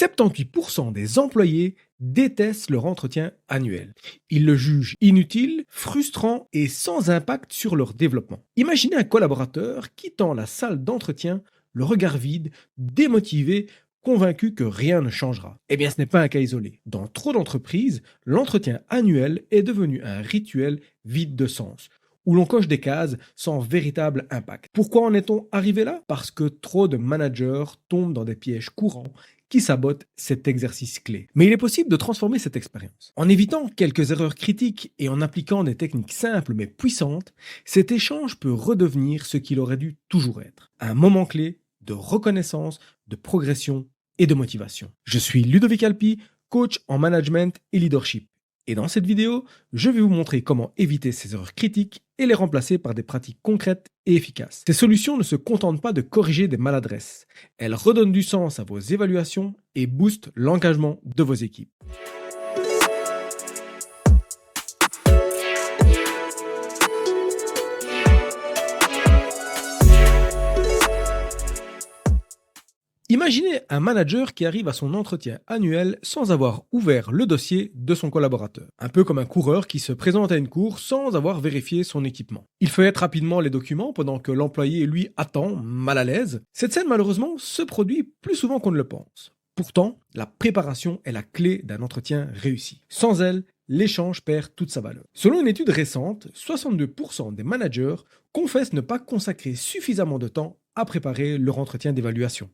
78% des employés détestent leur entretien annuel. Ils le jugent inutile, frustrant et sans impact sur leur développement. Imaginez un collaborateur quittant la salle d'entretien, le regard vide, démotivé, convaincu que rien ne changera. Eh bien, ce n'est pas un cas isolé. Dans trop d'entreprises, l'entretien annuel est devenu un rituel vide de sens, où l'on coche des cases sans véritable impact. Pourquoi en est-on arrivé là? Parce que trop de managers tombent dans des pièges courants qui sabotent cet exercice clé. Mais il est possible de transformer cette expérience. En évitant quelques erreurs critiques et en appliquant des techniques simples mais puissantes, cet échange peut redevenir ce qu'il aurait dû toujours être. Un moment clé de reconnaissance, de progression et de motivation. Je suis Ludovic Alpi, coach en management et leadership. Et dans cette vidéo, je vais vous montrer comment éviter ces erreurs critiques et les remplacer par des pratiques concrètes et efficaces. Ces solutions ne se contentent pas de corriger des maladresses. Elles redonnent du sens à vos évaluations et boostent l'engagement de vos équipes. Imaginez un manager qui arrive à son entretien annuel sans avoir ouvert le dossier de son collaborateur. Un peu comme un coureur qui se présente à une course sans avoir vérifié son équipement. Il feuillette rapidement les documents pendant que l'employé, lui, attend, mal à l'aise. Cette scène, malheureusement, se produit plus souvent qu'on ne le pense. Pourtant, la préparation est la clé d'un entretien réussi. Sans elle, l'échange perd toute sa valeur. Selon une étude récente, 62% des managers confessent ne pas consacrer suffisamment de temps à préparer leur entretien d'évaluation.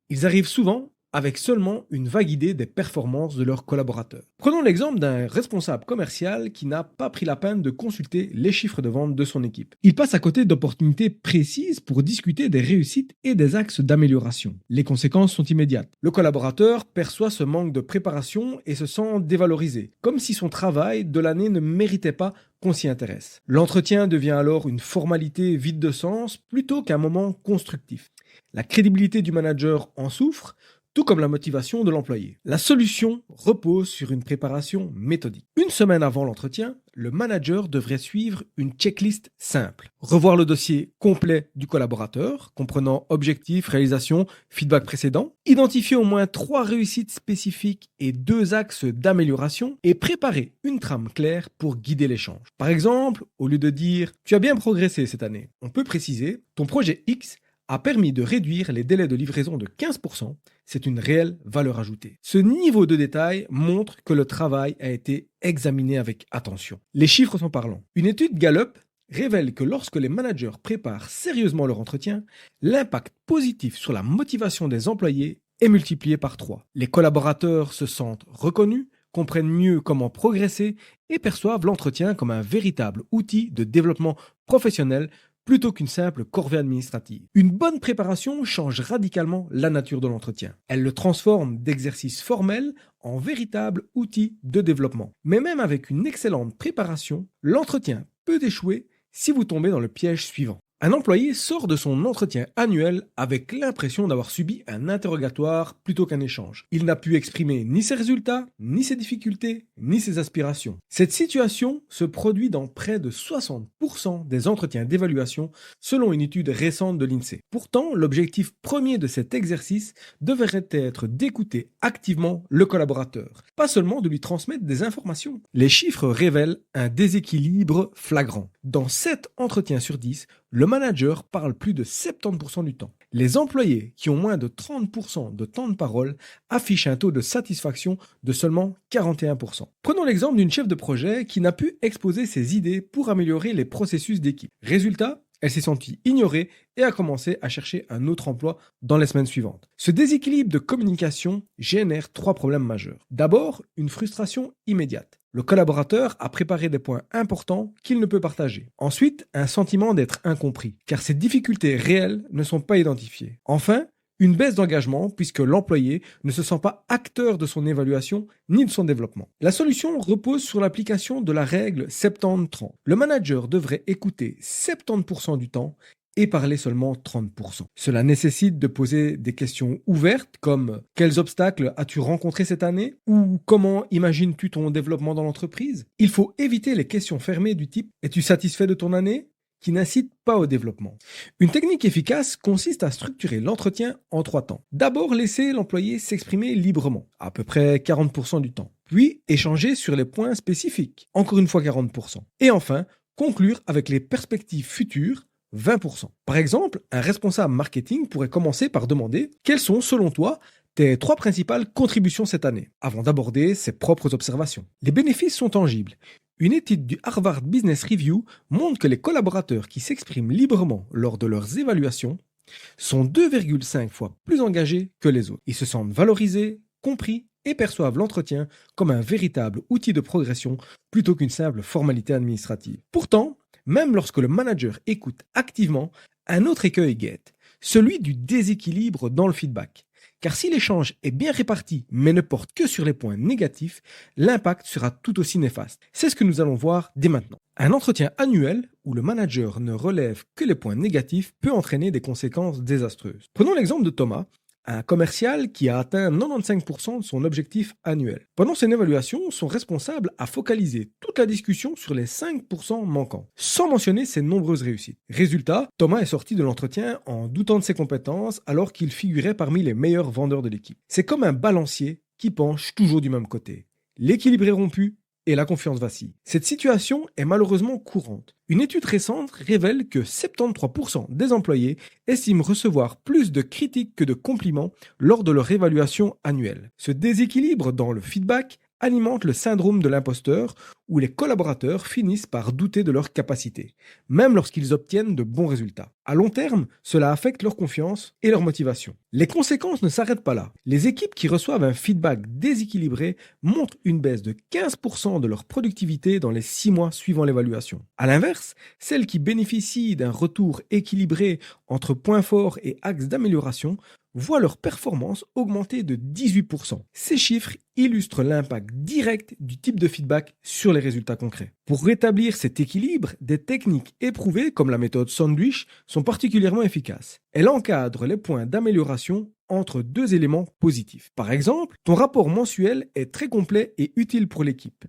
Ils arrivent souvent avec seulement une vague idée des performances de leurs collaborateurs. Prenons l'exemple d'un responsable commercial qui n'a pas pris la peine de consulter les chiffres de vente de son équipe. Il passe à côté d'opportunités précises pour discuter des réussites et des axes d'amélioration. Les conséquences sont immédiates. Le collaborateur perçoit ce manque de préparation et se sent dévalorisé, comme si son travail de l'année ne méritait pas qu'on s'y intéresse. L'entretien devient alors une formalité vide de sens plutôt qu'un moment constructif. La crédibilité du manager en souffre, tout comme la motivation de l'employé. La solution repose sur une préparation méthodique. Une semaine avant l'entretien, le manager devrait suivre une checklist simple. Revoir le dossier complet du collaborateur, comprenant objectifs, réalisations, feedback précédent, identifier au moins 3 réussites spécifiques et 2 axes d'amélioration et préparer une trame claire pour guider l'échange. Par exemple, au lieu de dire « Tu as bien progressé cette année », on peut préciser « Ton projet X a permis de réduire les délais de livraison de 15%, c'est une réelle valeur ajoutée. Ce niveau de détail montre que le travail a été examiné avec attention. Les chiffres sont parlants. Une étude Gallup révèle que lorsque les managers préparent sérieusement leur entretien, l'impact positif sur la motivation des employés est multiplié par 3. Les collaborateurs se sentent reconnus, comprennent mieux comment progresser et perçoivent l'entretien comme un véritable outil de développement professionnel plutôt qu'une simple corvée administrative. Une bonne préparation change radicalement la nature de l'entretien. Elle le transforme d'exercice formel en véritable outil de développement. Mais même avec une excellente préparation, l'entretien peut échouer si vous tombez dans le piège suivant. Un employé sort de son entretien annuel avec l'impression d'avoir subi un interrogatoire plutôt qu'un échange. Il n'a pu exprimer ni ses résultats, ni ses difficultés, ni ses aspirations. Cette situation se produit dans près de 60% des entretiens d'évaluation selon une étude récente de l'INSEE. Pourtant, l'objectif premier de cet exercice devrait être d'écouter activement le collaborateur, pas seulement de lui transmettre des informations. Les chiffres révèlent un déséquilibre flagrant. Dans 7 entretiens sur 10, le manager parle plus de 70% du temps. Les employés qui ont moins de 30% de temps de parole affichent un taux de satisfaction de seulement 41%. Prenons l'exemple d'une chef de projet qui n'a pu exposer ses idées pour améliorer les processus d'équipe. Résultat, elle s'est sentie ignorée et a commencé à chercher un autre emploi dans les semaines suivantes. Ce déséquilibre de communication génère 3 problèmes majeurs. D'abord, une frustration immédiate. Le collaborateur a préparé des points importants qu'il ne peut partager. Ensuite, un sentiment d'être incompris, car ses difficultés réelles ne sont pas identifiées. Enfin, une baisse d'engagement puisque l'employé ne se sent pas acteur de son évaluation ni de son développement. La solution repose sur l'application de la règle 70-30. Le manager devrait écouter 70% du temps et parler seulement 30%. Cela nécessite de poser des questions ouvertes comme « Quels obstacles as-tu rencontrés cette année ?» ou « Comment imagines-tu ton développement dans l'entreprise ?» Il faut éviter les questions fermées du type « Es-tu satisfait de ton année ?» qui n'incitent pas au développement. Une technique efficace consiste à structurer l'entretien en 3 temps. D'abord, laisser l'employé s'exprimer librement, à peu près 40% du temps. Puis, échanger sur les points spécifiques, encore une fois 40%. Et enfin, conclure avec les perspectives futures, 20%. Par exemple, un responsable marketing pourrait commencer par demander quelles sont, selon toi, tes 3 principales contributions cette année, avant d'aborder ses propres observations. Les bénéfices sont tangibles. Une étude du Harvard Business Review montre que les collaborateurs qui s'expriment librement lors de leurs évaluations sont 2,5 fois plus engagés que les autres. Ils se sentent valorisés, compris et perçoivent l'entretien comme un véritable outil de progression plutôt qu'une simple formalité administrative. Pourtant, même lorsque le manager écoute activement, un autre écueil guette, celui du déséquilibre dans le feedback. Car si l'échange est bien réparti mais ne porte que sur les points négatifs, l'impact sera tout aussi néfaste. C'est ce que nous allons voir dès maintenant. Un entretien annuel où le manager ne relève que les points négatifs peut entraîner des conséquences désastreuses. Prenons l'exemple de Thomas, un commercial qui a atteint 95% de son objectif annuel. Pendant son évaluation, son responsable a focalisé toute la discussion sur les 5% manquants, sans mentionner ses nombreuses réussites. Résultat, Thomas est sorti de l'entretien en doutant de ses compétences alors qu'il figurait parmi les meilleurs vendeurs de l'équipe. C'est comme un balancier qui penche toujours du même côté. L'équilibre est rompu et la confiance vacille. Cette situation est malheureusement courante. Une étude récente révèle que 73% des employés estiment recevoir plus de critiques que de compliments lors de leur évaluation annuelle. Ce déséquilibre dans le feedback alimente le syndrome de l'imposteur où les collaborateurs finissent par douter de leurs capacités, même lorsqu'ils obtiennent de bons résultats. À long terme, cela affecte leur confiance et leur motivation. Les conséquences ne s'arrêtent pas là. Les équipes qui reçoivent un feedback déséquilibré montrent une baisse de 15% de leur productivité dans les 6 mois suivant l'évaluation. À l'inverse, celles qui bénéficient d'un retour équilibré entre points forts et axes d'amélioration voient leur performance augmenter de 18%. Ces chiffres illustrent l'impact direct du type de feedback sur les résultats concrets. Pour rétablir cet équilibre, des techniques éprouvées comme la méthode Sandwich sont particulièrement efficaces. Elles encadrent les points d'amélioration entre 2 éléments positifs. Par exemple, ton rapport mensuel est très complet et utile pour l'équipe.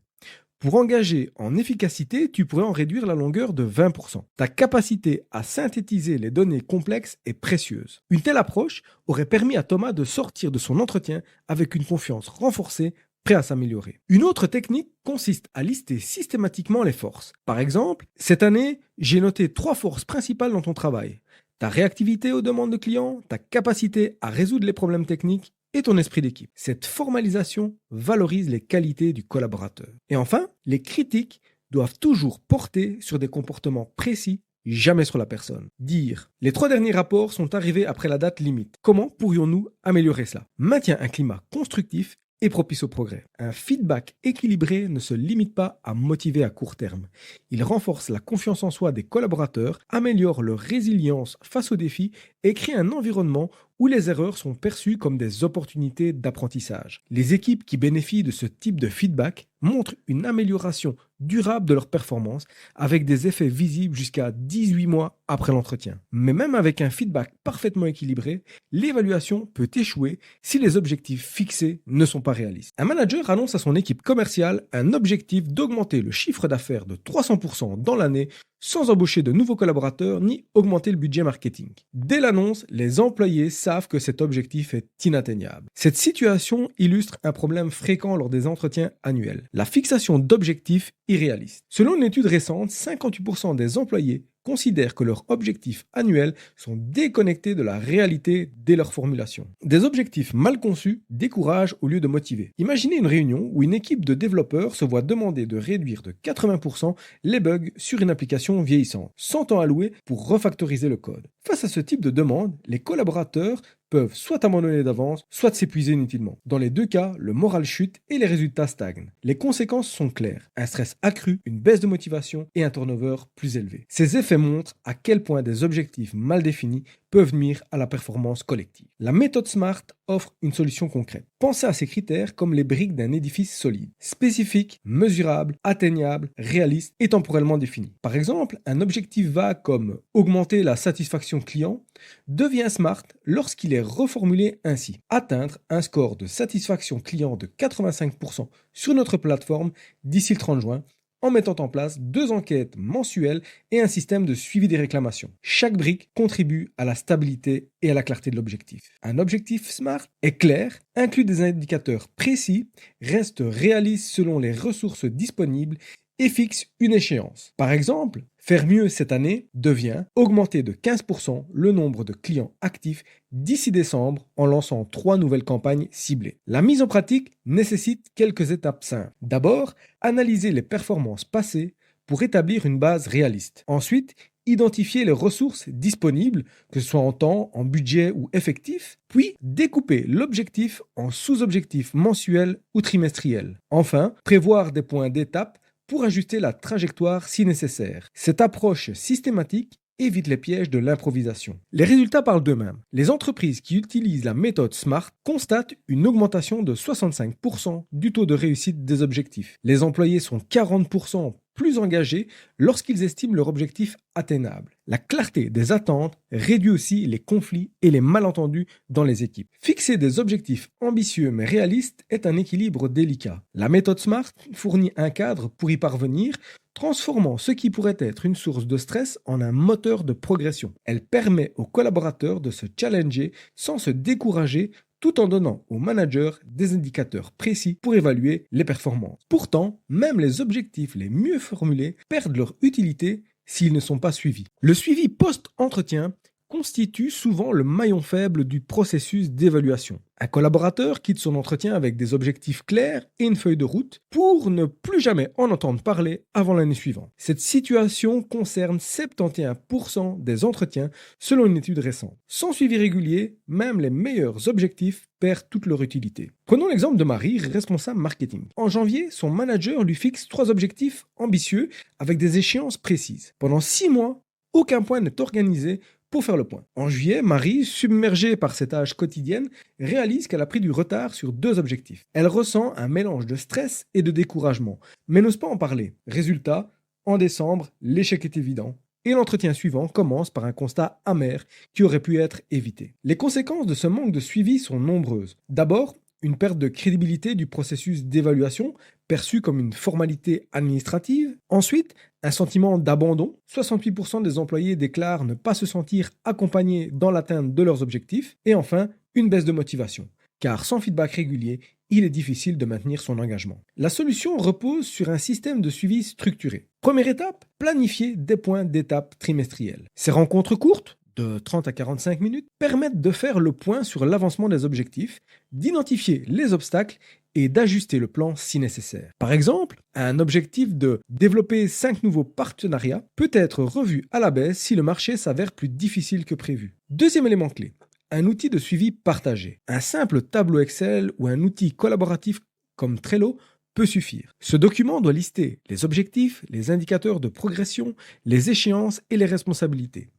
Pour engager en efficacité, tu pourrais en réduire la longueur de 20%. Ta capacité à synthétiser les données complexes est précieuse. Une telle approche aurait permis à Thomas de sortir de son entretien avec une confiance renforcée, prêt à s'améliorer. Une autre technique consiste à lister systématiquement les forces. Par exemple, cette année, j'ai noté 3 forces principales dans ton travail. Ta réactivité aux demandes de clients, ta capacité à résoudre les problèmes techniques et ton esprit d'équipe. Cette formalisation valorise les qualités du collaborateur. Et enfin, les critiques doivent toujours porter sur des comportements précis, jamais sur la personne. Dire « Les 3 derniers rapports sont arrivés après la date limite. Comment pourrions-nous améliorer cela ?» maintient un climat constructif et propice au progrès. Un feedback équilibré ne se limite pas à motiver à court terme. Il renforce la confiance en soi des collaborateurs, améliore leur résilience face aux défis et crée un environnement où les erreurs sont perçues comme des opportunités d'apprentissage. Les équipes qui bénéficient de ce type de feedback montrent une amélioration durable de leur performance avec des effets visibles jusqu'à 18 mois après l'entretien. Mais même avec un feedback parfaitement équilibré, l'évaluation peut échouer si les objectifs fixés ne sont pas réalistes. Un manager annonce à son équipe commerciale un objectif d'augmenter le chiffre d'affaires de 300% dans l'année sans embaucher de nouveaux collaborateurs ni augmenter le budget marketing. Dès l'annonce, les employés savent que cet objectif est inatteignable. Cette situation illustre un problème fréquent lors des entretiens annuels, la fixation d'objectifs irréalistes. Selon une étude récente, 58% des employés considèrent que leurs objectifs annuels sont déconnectés de la réalité dès leur formulation. Des objectifs mal conçus découragent au lieu de motiver. Imaginez une réunion où une équipe de développeurs se voit demander de réduire de 80% les bugs sur une application vieillissante, sans temps alloué pour refactoriser le code. Face à ce type de demande, les collaborateurs peuvent soit abandonner d'avance, soit s'épuiser inutilement. Dans les 2 cas, le moral chute et les résultats stagnent. Les conséquences sont claires. Un stress accru, une baisse de motivation et un turnover plus élevé. Ces effets montrent à quel point des objectifs mal définis peuvent nuire à la performance collective. La méthode SMART offre une solution concrète. Pensez à ces critères comme les briques d'un édifice solide, spécifique, mesurable, atteignable, réaliste et temporellement défini. Par exemple, un objectif vague comme augmenter la satisfaction client devient SMART lorsqu'il est reformulé ainsi. Atteindre un score de satisfaction client de 85% sur notre plateforme d'ici le 30 juin en mettant en place 2 enquêtes mensuelles et un système de suivi des réclamations. Chaque brique contribue à la stabilité et à la clarté de l'objectif. Un objectif SMART est clair, inclut des indicateurs précis, reste réaliste selon les ressources disponibles et fixe une échéance. Par exemple, faire mieux cette année devient augmenter de 15% le nombre de clients actifs d'ici décembre en lançant 3 nouvelles campagnes ciblées. La mise en pratique nécessite quelques étapes simples. D'abord, analyser les performances passées pour établir une base réaliste. Ensuite, identifier les ressources disponibles, que ce soit en temps, en budget ou effectif, puis découper l'objectif en sous-objectifs mensuels ou trimestriels. Enfin, prévoir des points d'étape pour ajuster la trajectoire si nécessaire. Cette approche systématique évite les pièges de l'improvisation. Les résultats parlent d'eux-mêmes. Les entreprises qui utilisent la méthode SMART constatent une augmentation de 65% du taux de réussite des objectifs. Les employés sont 40% plus engagés lorsqu'ils estiment leur objectif atteignable. La clarté des attentes réduit aussi les conflits et les malentendus dans les équipes. Fixer des objectifs ambitieux mais réalistes est un équilibre délicat. La méthode SMART fournit un cadre pour y parvenir, transformant ce qui pourrait être une source de stress en un moteur de progression. Elle permet aux collaborateurs de se challenger sans se décourager, tout en donnant aux managers des indicateurs précis pour évaluer les performances. Pourtant, même les objectifs les mieux formulés perdent leur utilité s'ils ne sont pas suivis. Le suivi post-entretien constitue souvent le maillon faible du processus d'évaluation. Un collaborateur quitte son entretien avec des objectifs clairs et une feuille de route pour ne plus jamais en entendre parler avant l'année suivante. Cette situation concerne 71% des entretiens selon une étude récente. Sans suivi régulier, même les meilleurs objectifs perdent toute leur utilité. Prenons l'exemple de Marie, responsable marketing. En janvier, son manager lui fixe 3 objectifs ambitieux avec des échéances précises. Pendant 6 mois, aucun point n'est organisé pour faire le point. En juillet, Marie, submergée par cette tâche quotidienne, réalise qu'elle a pris du retard sur 2 objectifs. Elle ressent un mélange de stress et de découragement, mais n'ose pas en parler. Résultat, en décembre, l'échec est évident. Et l'entretien suivant commence par un constat amer qui aurait pu être évité. Les conséquences de ce manque de suivi sont nombreuses. D'abord, une perte de crédibilité du processus d'évaluation, perçu comme une formalité administrative. Ensuite, un sentiment d'abandon. 68% des employés déclarent ne pas se sentir accompagnés dans l'atteinte de leurs objectifs. Et enfin, une baisse de motivation. Car sans feedback régulier, il est difficile de maintenir son engagement. La solution repose sur un système de suivi structuré. Première étape, planifier des points d'étape trimestriels. Ces rencontres courtes, de 30 à 45 minutes, permettent de faire le point sur l'avancement des objectifs, d'identifier les obstacles et d'ajuster le plan si nécessaire. Par exemple, un objectif de développer 5 nouveaux partenariats peut être revu à la baisse si le marché s'avère plus difficile que prévu. Deuxième élément clé, un outil de suivi partagé. Un simple tableau Excel ou un outil collaboratif comme Trello peut suffire. Ce document doit lister les objectifs, les indicateurs de progression, les échéances et les responsabilités.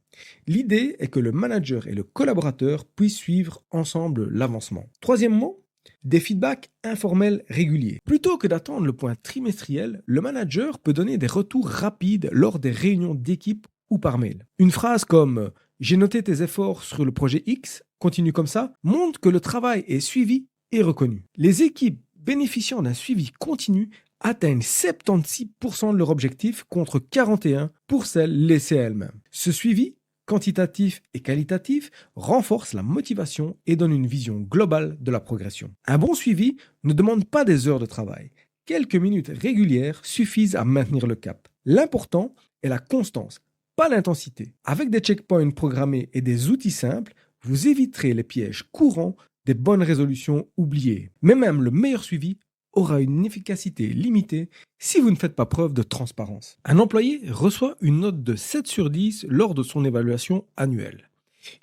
L'idée est que le manager et le collaborateur puissent suivre ensemble l'avancement. Troisièmement, des feedbacks informels réguliers. Plutôt que d'attendre le point trimestriel, le manager peut donner des retours rapides lors des réunions d'équipe ou par mail. Une phrase comme « J'ai noté tes efforts sur le projet X, continue comme ça » montre que le travail est suivi et reconnu. Les équipes bénéficiant d'un suivi continu atteignent 76% de leur objectif contre 41% pour celles laissées à elles-mêmes. Ce suivi quantitatif et qualitatif renforce la motivation et donne une vision globale de la progression. Un bon suivi ne demande pas des heures de travail. Quelques minutes régulières suffisent à maintenir le cap. L'important est la constance, pas l'intensité. Avec des checkpoints programmés et des outils simples, vous éviterez les pièges courants des bonnes résolutions oubliées. Mais même le meilleur suivi aura une efficacité limitée si vous ne faites pas preuve de transparence. Un employé reçoit une note de 7 sur 10 lors de son évaluation annuelle.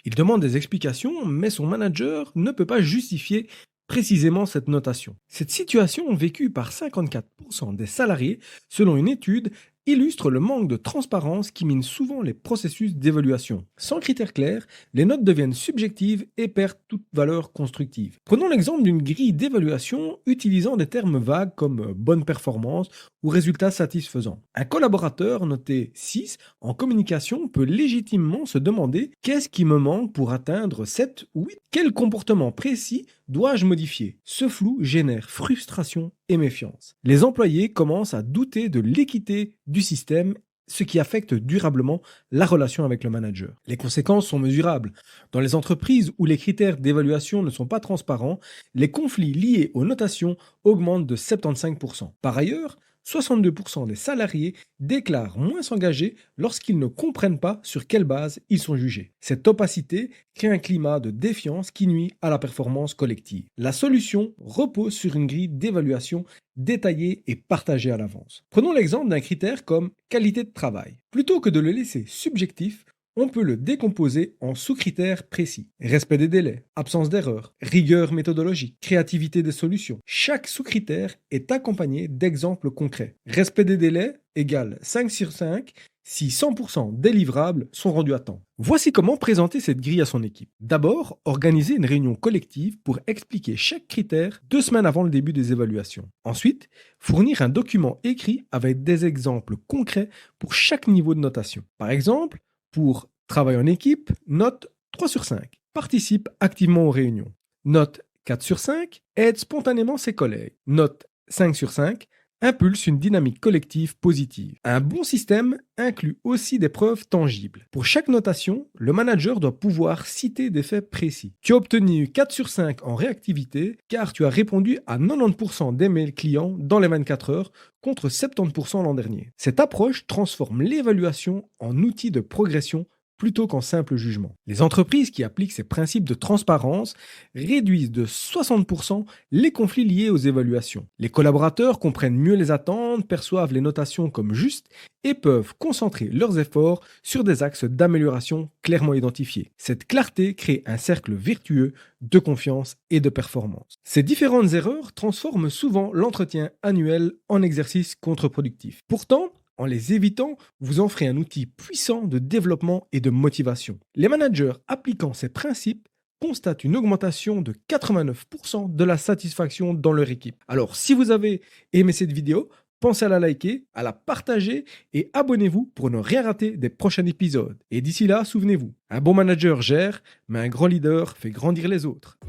Il demande des explications, mais son manager ne peut pas justifier précisément cette notation. Cette situation, vécue par 54% des salariés, selon une étude, illustre le manque de transparence qui mine souvent les processus d'évaluation. Sans critères clairs, les notes deviennent subjectives et perdent toute valeur constructive. Prenons l'exemple d'une grille d'évaluation utilisant des termes vagues comme bonne performance ou résultat satisfaisant. Un collaborateur noté 6 en communication peut légitimement se demander qu'est-ce qui me manque pour atteindre 7 ou 8? Quel comportement précis dois-je modifier? Ce flou génère frustration et méfiance. Les employés commencent à douter de l'équité du système, ce qui affecte durablement la relation avec le manager. Les conséquences sont mesurables. Dans les entreprises où les critères d'évaluation ne sont pas transparents, les conflits liés aux notations augmentent de 75%. Par ailleurs, 62% des salariés déclarent moins s'engager lorsqu'ils ne comprennent pas sur quelle base ils sont jugés. Cette opacité crée un climat de défiance qui nuit à la performance collective. La solution repose sur une grille d'évaluation détaillée et partagée à l'avance. Prenons l'exemple d'un critère comme qualité de travail. Plutôt que de le laisser subjectif, on peut le décomposer en sous-critères précis. Respect des délais, absence d'erreur, rigueur méthodologique, créativité des solutions. Chaque sous-critère est accompagné d'exemples concrets. Respect des délais égale 5 sur 5 si 100% des livrables sont rendus à temps. Voici comment présenter cette grille à son équipe. D'abord, organiser une réunion collective pour expliquer chaque critère 2 semaines avant le début des évaluations. Ensuite, fournir un document écrit avec des exemples concrets pour chaque niveau de notation. Par exemple, pour travail en équipe, note 3 sur 5. Participe activement aux réunions. Note 4 sur 5. Aide spontanément ses collègues. Note 5 sur 5. Impulse une dynamique collective positive. Un bon système inclut aussi des preuves tangibles. Pour chaque notation, le manager doit pouvoir citer des faits précis. Tu as obtenu 4 sur 5 en réactivité car tu as répondu à 90% des mails clients dans les 24 heures contre 70% l'an dernier. Cette approche transforme l'évaluation en outil de progression plutôt qu'en simple jugement. Les entreprises qui appliquent ces principes de transparence réduisent de 60% les conflits liés aux évaluations. Les collaborateurs comprennent mieux les attentes, perçoivent les notations comme justes et peuvent concentrer leurs efforts sur des axes d'amélioration clairement identifiés. Cette clarté crée un cercle vertueux de confiance et de performance. Ces différentes erreurs transforment souvent l'entretien annuel en exercice contre-productif. Pourtant, en les évitant, vous en ferez un outil puissant de développement et de motivation. Les managers appliquant ces principes constatent une augmentation de 89% de la satisfaction dans leur équipe. Alors, si vous avez aimé cette vidéo, pensez à la liker, à la partager et abonnez-vous pour ne rien rater des prochains épisodes. Et d'ici là, souvenez-vous, un bon manager gère, mais un grand leader fait grandir les autres.